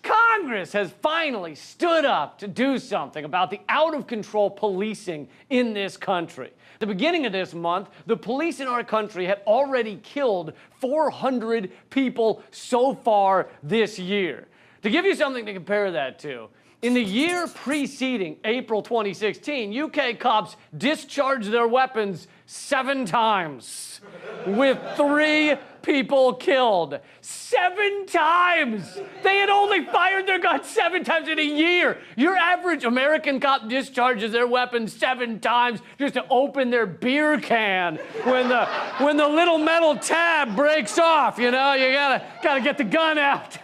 Congress has finally stood up to do something about the out-of-control policing in this country. At the beginning of this month, the police in our country had already killed 400 people so far this year. To give you something to compare that to, in the year preceding April 2016, UK cops discharged their weapons 7 times, with 3 people killed. 7 times! They had only fired their guns 7 times in a year. Your average American cop discharges their weapons 7 times just to open their beer can when the little metal tab breaks off. You know, you gotta get the gun out.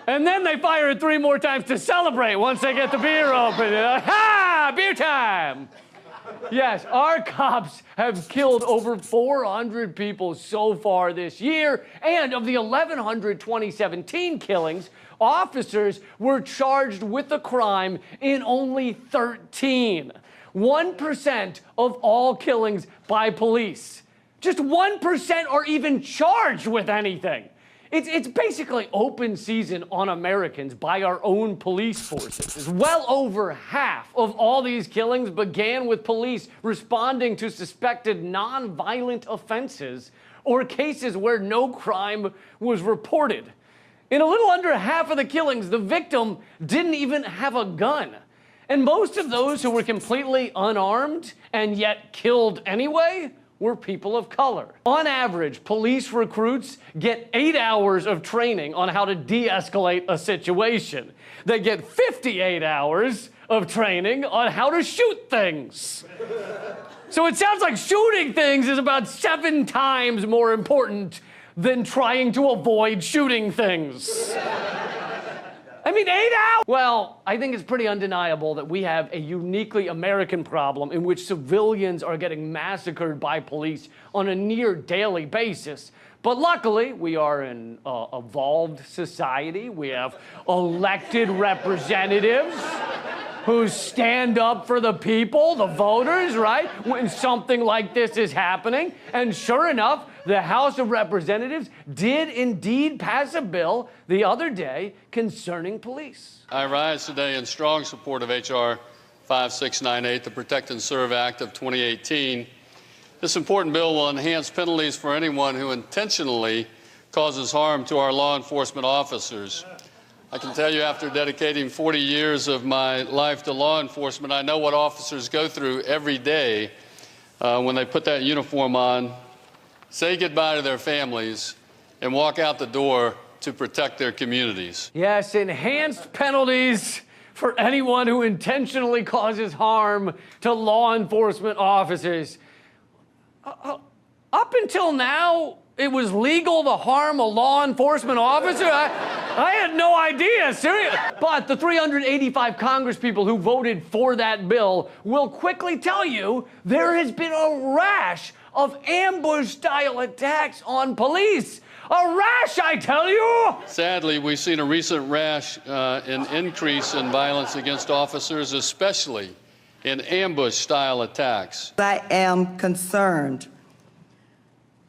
And then they fire it 3 more times to celebrate once they get the beer open. Ha! Beer time! Yes, our cops have killed over 400 people so far this year, and of the 1,100 2017 killings, officers were charged with the crime in only 13. 1% of all killings by police. Just 1% are even charged with anything. It's basically open season on Americans by our own police forces. Well over half of all these killings began with police responding to suspected non-violent offenses or cases where no crime was reported. In a little under half of the killings, the victim didn't even have a gun. And most of those who were completely unarmed and yet killed anyway were people of color. On average, police recruits get 8 hours of training on how to de-escalate a situation. They get 58 hours of training on how to shoot things. So it sounds like shooting things is about 7 times more important than trying to avoid shooting things. I mean, 8 hours! Well, I think it's pretty undeniable that we have a uniquely American problem in which civilians are getting massacred by police on a near daily basis. But luckily, we are an evolved society. We have elected representatives who stand up for the people, the voters, right? When something like this is happening. And sure enough, the House of Representatives did indeed pass a bill the other day concerning police. I rise today in strong support of H.R. 5698, the Protect and Serve Act of 2018. This important bill will enhance penalties for anyone who intentionally causes harm to our law enforcement officers. I can tell you, after dedicating 40 years of my life to law enforcement, I know what officers go through every day when they put that uniform on, say goodbye to their families, and walk out the door to protect their communities. Yes, enhanced penalties for anyone who intentionally causes harm to law enforcement officers. Up until now, it was legal to harm a law enforcement officer? I had no idea, seriously. But the 385 congresspeople who voted for that bill will quickly tell you there has been a rash of ambush-style attacks on police. A rash, I tell you! Sadly, we've seen a recent rash in increase in violence against officers, especially in ambush-style attacks. I am concerned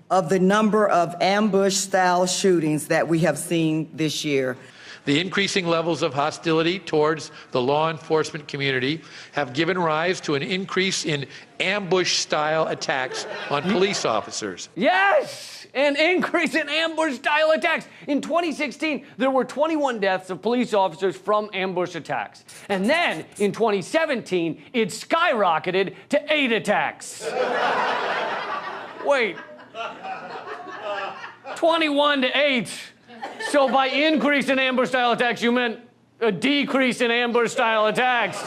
of the number of ambush-style shootings that we have seen this year. The increasing levels of hostility towards the law enforcement community have given rise to an increase in ambush-style attacks on police officers. Yes, an increase in ambush-style attacks. In 2016, there were 21 deaths of police officers from ambush attacks. And then, in 2017, it skyrocketed to 8 attacks. Wait. 21 to 8. So by increase in ambush-style attacks, you meant a decrease in ambush-style attacks.